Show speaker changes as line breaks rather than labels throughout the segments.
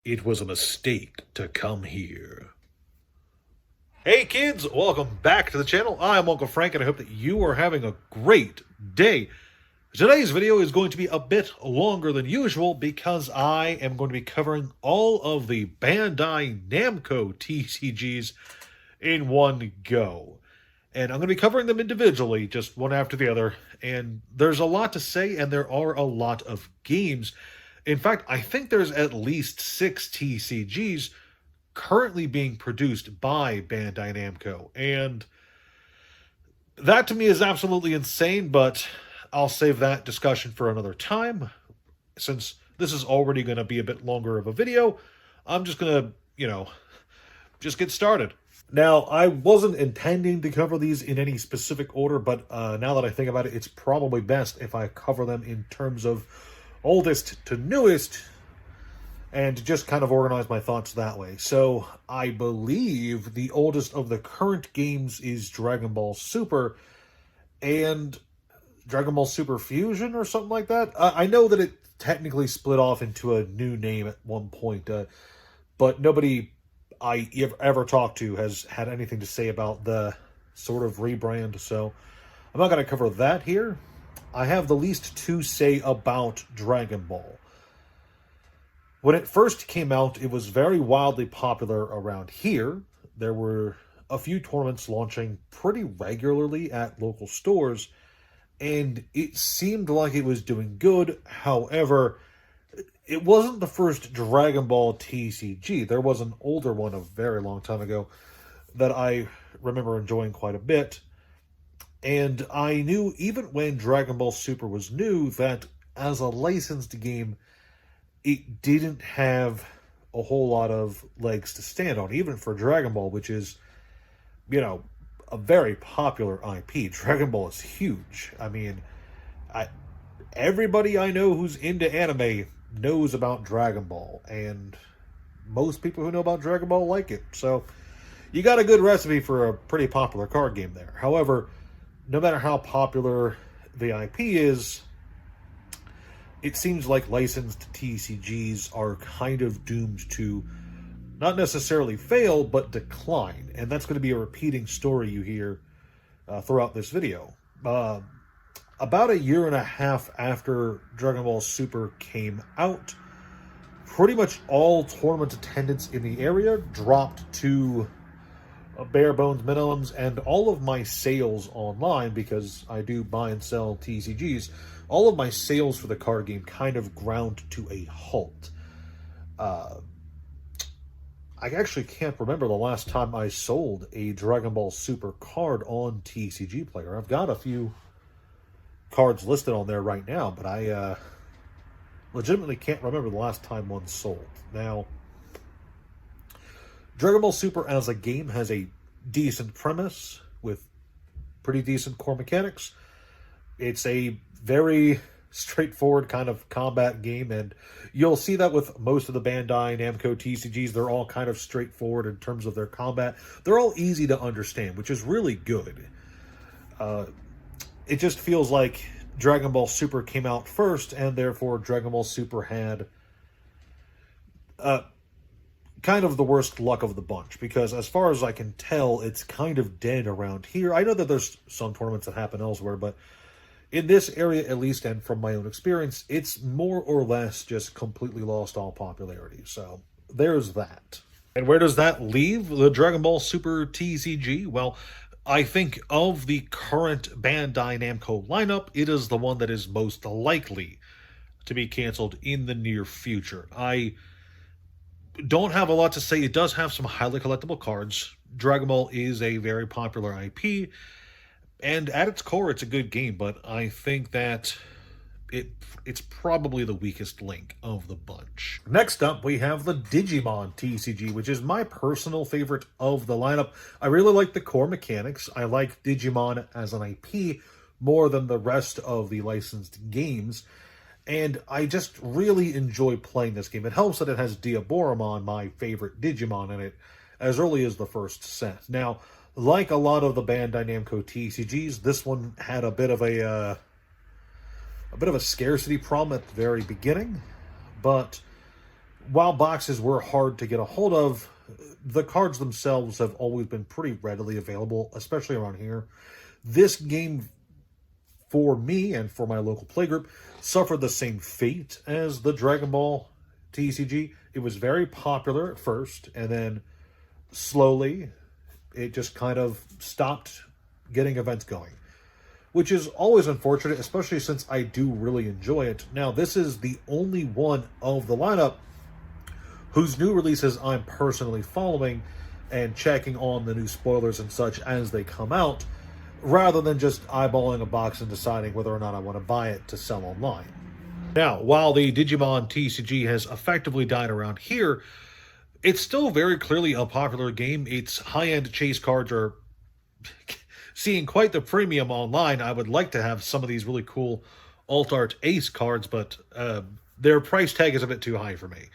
It was a mistake to come here. Hey kids, welcome back to the channel. I'm Uncle Frank and I hope that you are having a great day. Today's video is going to be a bit longer than usual because I am going to be covering all of the Bandai Namco TCGs in one go. And I'm going to be covering them individually, just one after the other. And there's a lot to say and there are a lot of games. In fact, I think there's at least 6 TCGs currently being produced by Bandai Namco. And that to me is absolutely insane, but I'll save that discussion for another time. Since this is already going to be a bit longer of a video, I'm just going to, just get started. Now, I wasn't intending to cover these in any specific order, but now that I think about it, it's probably best if I cover them in terms of oldest to newest, and just kind of organize my thoughts that way. So, I believe the oldest of the current games is Dragon Ball Super, and Dragon Ball Super Fusion or something like that. I know that it technically split off into a new name at one point, but nobody I ever talked to has had anything to say about the sort of rebrand, so I'm not going to cover that here. I have the least to say about Dragon Ball. When it first came out, it was very wildly popular around here. There were a few tournaments launching pretty regularly at local stores, and it seemed like it was doing good. However, it wasn't the first Dragon Ball TCG. There was an older one a very long time ago that I remember enjoying quite a bit. And I knew even when Dragon Ball Super was new that as a licensed game, it didn't have a whole lot of legs to stand on, even for Dragon Ball, which is, a very popular IP. Dragon Ball is huge. I mean, everybody I know who's into anime knows about Dragon Ball, and most people who know about Dragon Ball like it. So, you got a good recipe for a pretty popular card game there. However, no matter how popular the IP is, it seems like licensed TCGs are kind of doomed to not necessarily fail, but decline. And that's going to be a repeating story you hear throughout this video. About a year and a half after Dragon Ball Super came out, pretty much all tournament attendance in the area dropped to bare bones minimums, and all of my sales online, because I do buy and sell TCGs, all of my sales for the card game kind of ground to a halt. I actually can't remember the last time I sold a Dragon Ball Super card on TCG Player. I've got a few cards listed on there right now, but I legitimately can't remember the last time one sold. Now, Dragon Ball Super as a game has a decent premise with pretty decent core mechanics. It's a very straightforward kind of combat game, and you'll see that with most of the Bandai Namco TCGs. They're all kind of straightforward in terms of their combat. They're all easy to understand, which is really good. It just feels like Dragon Ball Super came out first, and therefore Dragon Ball Super had kind of the worst luck of the bunch, because as far as I can tell, it's kind of dead around here. I know that there's some tournaments that happen elsewhere, but in this area at least, and from my own experience, it's more or less just completely lost all popularity. So there's that. And where does that leave the Dragon Ball Super TCG? Well, I think of the current Bandai Namco lineup, it is the one that is most likely to be canceled in the near future. I don't have a lot to say. It does have some highly collectible cards. Dragon Ball is a very popular IP, and at its core, it's a good game, but I think that it's probably the weakest link of the bunch. Next up, we have the Digimon TCG, which is my personal favorite of the lineup. I really like the core mechanics. I like Digimon as an IP more than the rest of the licensed games, and I just really enjoy playing this game. It helps that it has Diaboromon, my favorite Digimon, in it, as early as the first set. Now, like a lot of the Bandai Namco TCGs, this one had a bit of a scarcity problem at the very beginning, but while boxes were hard to get a hold of, the cards themselves have always been pretty readily available, especially around here. This game, for me and for my local playgroup, suffered the same fate as the Dragon Ball TCG. It was very popular at first, and then slowly it just kind of stopped getting events going, which is always unfortunate, especially since I do really enjoy it. Now, this is the only one of the lineup whose new releases I'm personally following and checking on the new spoilers and such as they come out, rather than just eyeballing a box and deciding whether or not I want to buy it to sell online. Now, while the Digimon TCG has effectively died around here, it's still very clearly a popular game. Its high-end chase cards are seeing quite the premium online. I would like to have some of these really cool alt art ace cards, but their price tag is a bit too high for me.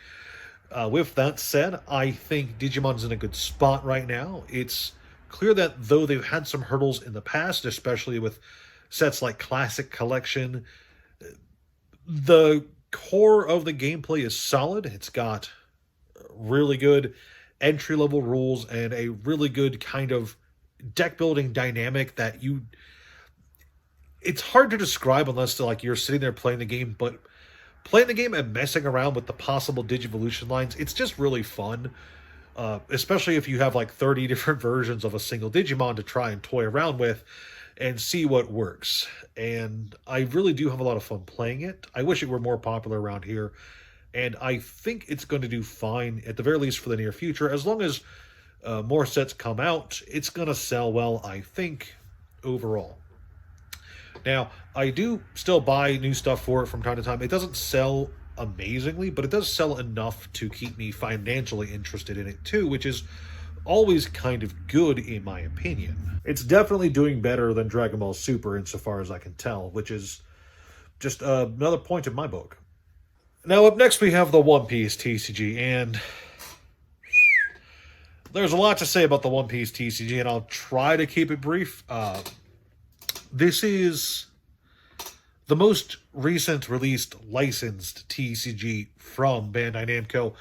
With that said, I think Digimon's in a good spot right now. It's clear that though they've had some hurdles in the past, especially with sets like Classic Collection, the core of the gameplay is solid. It's got really good entry-level rules and a really good kind of deck-building dynamic that it's hard to describe unless you're sitting there playing the game, but playing the game and messing around with the possible Digivolution lines, it's just really fun. Especially if you have 30 different versions of a single Digimon to try and toy around with and see what works. And I really do have a lot of fun playing it. I wish it were more popular around here, and I think it's going to do fine, at the very least for the near future. As long as more sets come out, it's going to sell well, I think, overall. Now, I do still buy new stuff for it from time to time. It doesn't sell amazingly, but it does sell enough to keep me financially interested in it too, which is always kind of good in my opinion. It's definitely doing better than Dragon Ball Super insofar as I can tell, which is just another point in my book. Now, up next we have the One Piece TCG, and there's a lot to say about the One Piece TCG, and I'll try to keep it brief. This is the most recent released licensed TCG from Bandai Namco,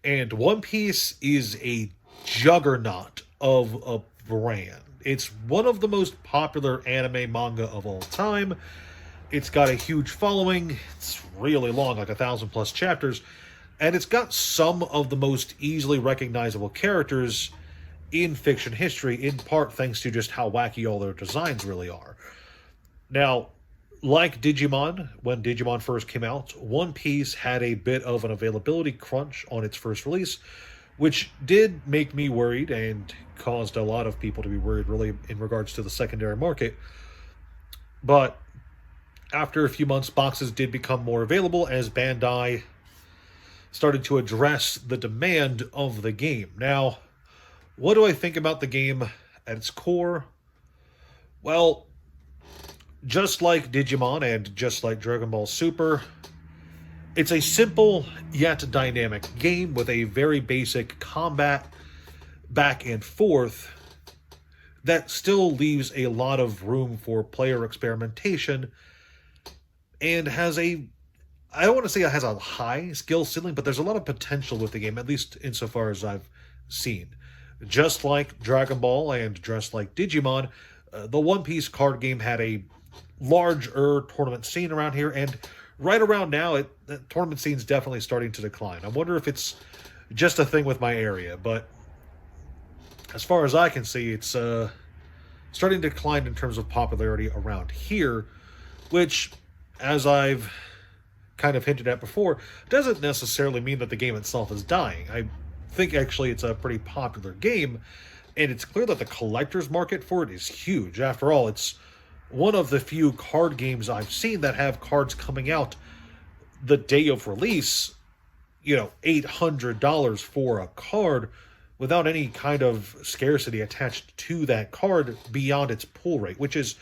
and One Piece is a juggernaut of a brand. It's one of the most popular anime manga of all time. It's got a huge following. It's really long, 1,000+ chapters, and it's got some of the most easily recognizable characters in fiction history, in part thanks to just how wacky all their designs really are. Now, like Digimon, when Digimon first came out, One Piece had a bit of an availability crunch on its first release, which did make me worried and caused a lot of people to be worried, really, in regards to the secondary market. But after a few months, boxes did become more available as Bandai started to address the demand of the game. Now, what do I think about the game at its core? Well, just like Digimon and just like Dragon Ball Super, it's a simple yet dynamic game with a very basic combat back and forth that still leaves a lot of room for player experimentation and has I don't want to say it has a high skill ceiling, but there's a lot of potential with the game, at least insofar as I've seen. Just like Dragon Ball and just like Digimon, the One Piece card game had a larger tournament scene around here, and right around now, the tournament scene's definitely starting to decline. I wonder if it's just a thing with my area, but as far as I can see, it's starting to decline in terms of popularity around here, which, as I've kind of hinted at before, doesn't necessarily mean that the game itself is dying. I think actually it's a pretty popular game, and it's clear that the collector's market for it is huge. After all, it's one of the few card games I've seen that have cards coming out the day of release, $800 for a card without any kind of scarcity attached to that card beyond its pull rate, which is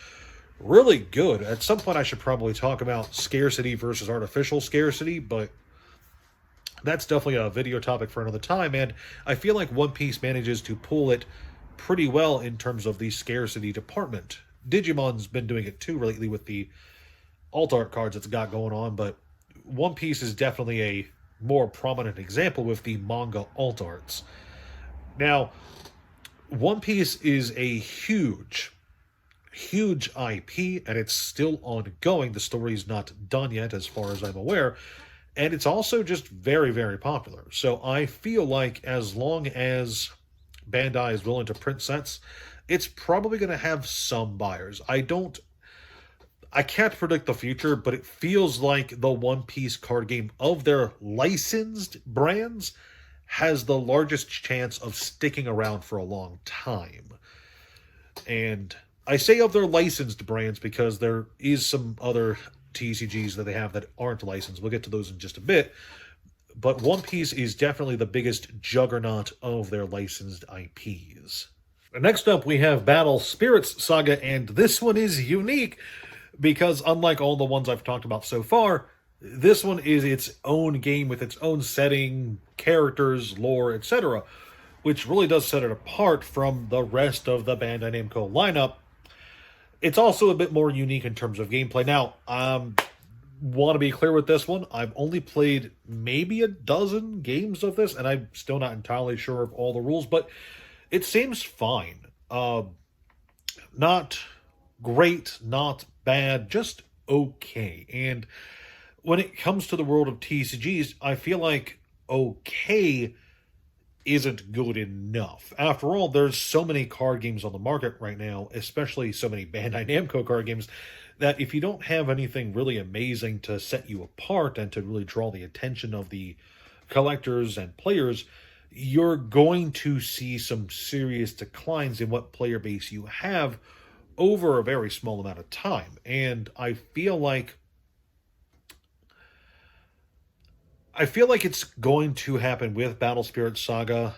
really good. At some point I should probably talk about scarcity versus artificial scarcity, but that's definitely a video topic for another time, and I feel like One Piece manages to pull it pretty well in terms of the scarcity department. Digimon's been doing it too lately with the alt art cards it's got going on, but One Piece is definitely a more prominent example with the manga alt arts. Now, One Piece is a huge IP, and it's still ongoing. The story's not done yet, as far as I'm aware, and it's also just very, very popular. So I feel like as long as Bandai is willing to print sets, it's probably going to have some buyers. I can't predict the future, but it feels like the One Piece card game of their licensed brands has the largest chance of sticking around for a long time. And I say of their licensed brands because there is some other TCGs that they have that aren't licensed. We'll get to those in just a bit. But One Piece is definitely the biggest juggernaut of their licensed IPs. Next up, we have Battle Spirits Saga, and this one is unique because unlike all the ones I've talked about so far, this one is its own game with its own setting, characters, lore, etc., which really does set it apart from the rest of the Bandai Namco lineup. It's also a bit more unique in terms of gameplay. Now, want to be clear with this one, I've only played maybe a dozen games of this, and I'm still not entirely sure of all the rules, but it seems fine. Not great, not bad, just okay. And when it comes to the world of TCGs, I feel like okay isn't good enough. After all, there's so many card games on the market right now, especially so many Bandai Namco card games, that if you don't have anything really amazing to set you apart and to really draw the attention of the collectors and players, you're going to see some serious declines in what player base you have over a very small amount of time. And I feel like it's going to happen with Battle Spirit Saga.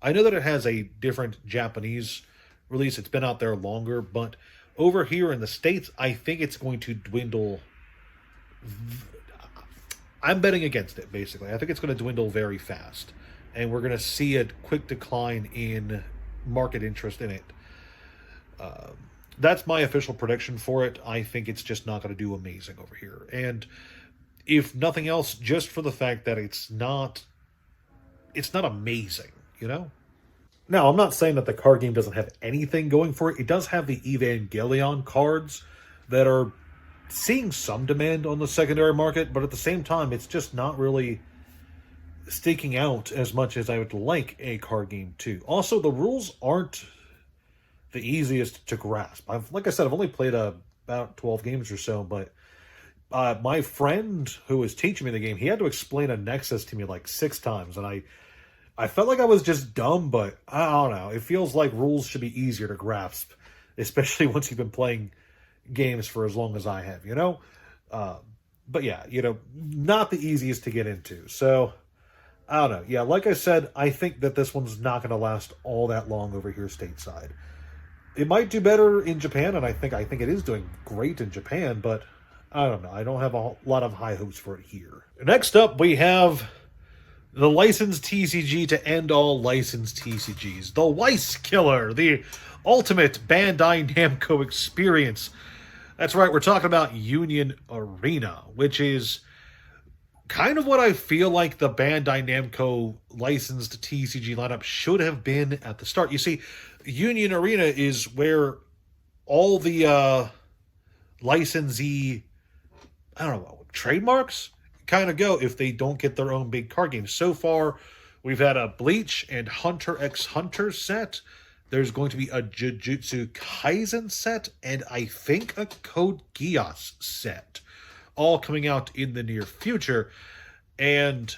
I know that it has a different Japanese release. It's been out there longer, but over here in the States, I think it's going to dwindle. I'm betting against it, basically. I think it's going to dwindle very fast, and we're going to see a quick decline in market interest in it. That's my official prediction for it. I think it's just not going to do amazing over here. And if nothing else, just for the fact that it's not amazing, you know? Now, I'm not saying that the card game doesn't have anything going for it. It does have the Evangelion cards that are seeing some demand on the secondary market, but at the same time, it's just not really sticking out as much as I would like a card game to. Also, the rules aren't the easiest to grasp. Like I said, I've only played about 12 games or so, but my friend who was teaching me the game, he had to explain a Nexus to me like 6 times, and I felt like I was just dumb, but I don't know. It feels like rules should be easier to grasp, especially once you've been playing games for as long as I have, you know? But yeah, you know, not the easiest to get into. So, I don't know. Yeah, like I said, I think that this one's not going to last all that long over here stateside. It might do better in Japan, and I think it is doing great in Japan, but I don't know. I don't have a lot of high hopes for it here. Next up, we have the licensed TCG to end all licensed TCGs. The Weiss Killer, the ultimate Bandai Namco experience. That's right, we're talking about Union Arena, which is kind of what I feel like the Bandai Namco licensed TCG lineup should have been at the start. You see, Union Arena is where all the licensee, I don't know, trademarks kind of go if they don't get their own big card games. So far, we've had a Bleach and Hunter x Hunter set. There's going to be a Jujutsu Kaisen set, and I think a Code Geass set, all coming out in the near future. And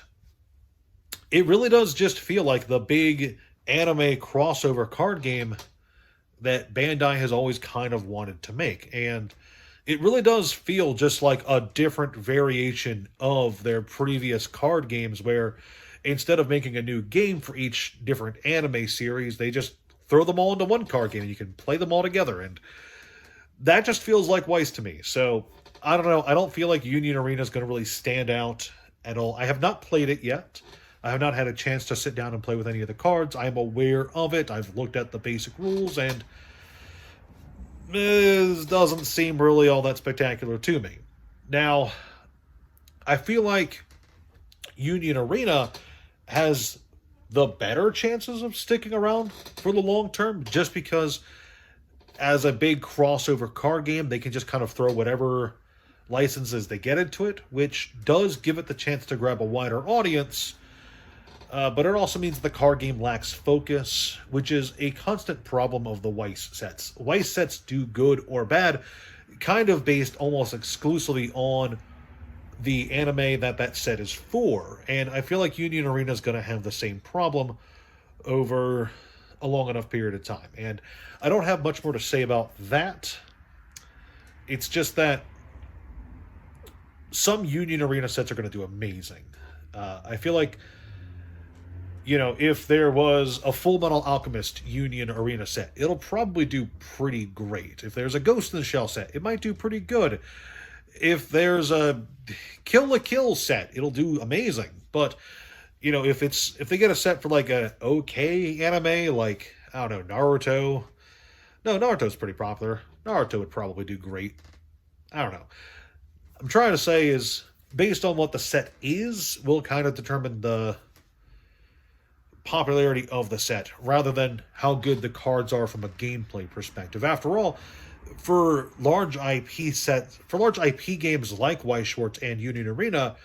it really does just feel like the big anime crossover card game that Bandai has always kind of wanted to make. And it really does feel just like a different variation of their previous card games, where instead of making a new game for each different anime series, they just throw them all into one card game and you can play them all together. And that just feels like Weiss to me. So, I don't know. I don't feel like Union Arena is going to really stand out at all. I have not played it yet. I have not had a chance to sit down and play with any of the cards. I'm aware of it. I've looked at the basic rules, and it doesn't seem really all that spectacular to me. Now, I feel like Union Arena has the better chances of sticking around for the long term, just because as a big crossover card game, they can just kind of throw whatever licenses they get into it, which does give it the chance to grab a wider audience. But it also means the card game lacks focus, which is a constant problem of the Weiss sets. Weiss sets do good or bad, kind of based almost exclusively on the anime that set is for. And I feel like Union Arena is going to have the same problem over a long enough period of time. And I don't have much more to say about that. It's just that some Union Arena sets are going to do amazing. I feel like, you know, if there was a Full Metal Alchemist Union Arena set, it'll probably do pretty great. If there's a Ghost in the Shell set, it might do pretty good. If there's a Kill la Kill set, it'll do amazing. But, you know, if they get a set for like a okay anime, like, I don't know, Naruto. No, Naruto's pretty popular. Naruto would probably do great. I don't know. I'm trying to say is, based on what the set is, will kind of determine the popularity of the set, rather than how good the cards are from a gameplay perspective. After all, for large IP games like Weiss Schwarz and Union Arena,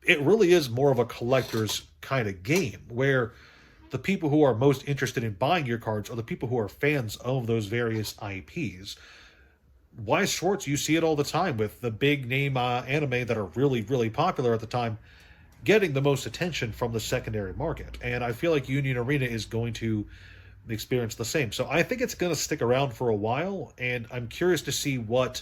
it really is more of a collector's kind of game, where the people who are most interested in buying your cards are the people who are fans of those various IPs. Weiss Schwarz, you see it all the time with the big name anime that are really, really popular at the time, getting the most attention from the secondary market. And I feel like Union Arena is going to experience the same. So I think it's going to stick around for a while, and I'm curious to see what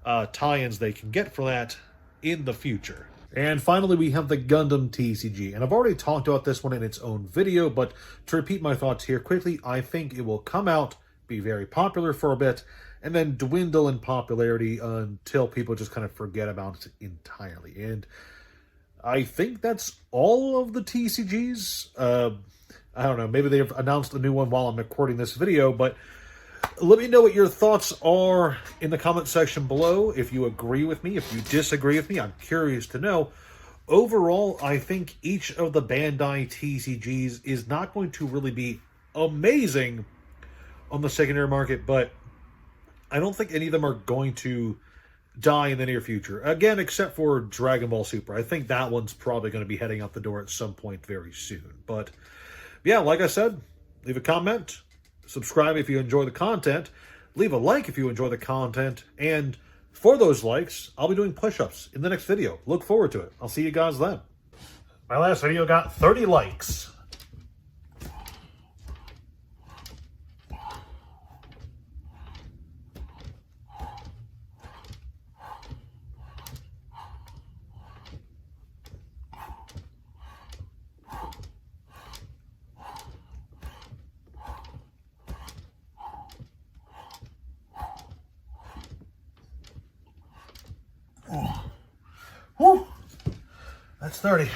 tie-ins they can get for that in the future. And finally, we have the Gundam TCG. And I've already talked about this one in its own video, but to repeat my thoughts here quickly, I think it will come out, be very popular for a bit, and then dwindle in popularity until people just kind of forget about it entirely. And I think that's all of the TCGs. I don't know, maybe they've announced a new one while I'm recording this video, but let me know what your thoughts are in the comment section below. If you agree with me, if you disagree with me, I'm curious to know. Overall, I think each of the Bandai TCGs is not going to really be amazing on the secondary market, but I don't think any of them are going to die in the near future. Again, except for Dragon Ball Super. I think that one's probably going to be heading out the door at some point very soon. But yeah, like I said, leave a comment, subscribe if you enjoy the content, leave a like if you enjoy the content, and for those likes, I'll be doing push-ups in the next video. Look forward to it. I'll see you guys then. My last video got 30 likes. Whew. That's 30.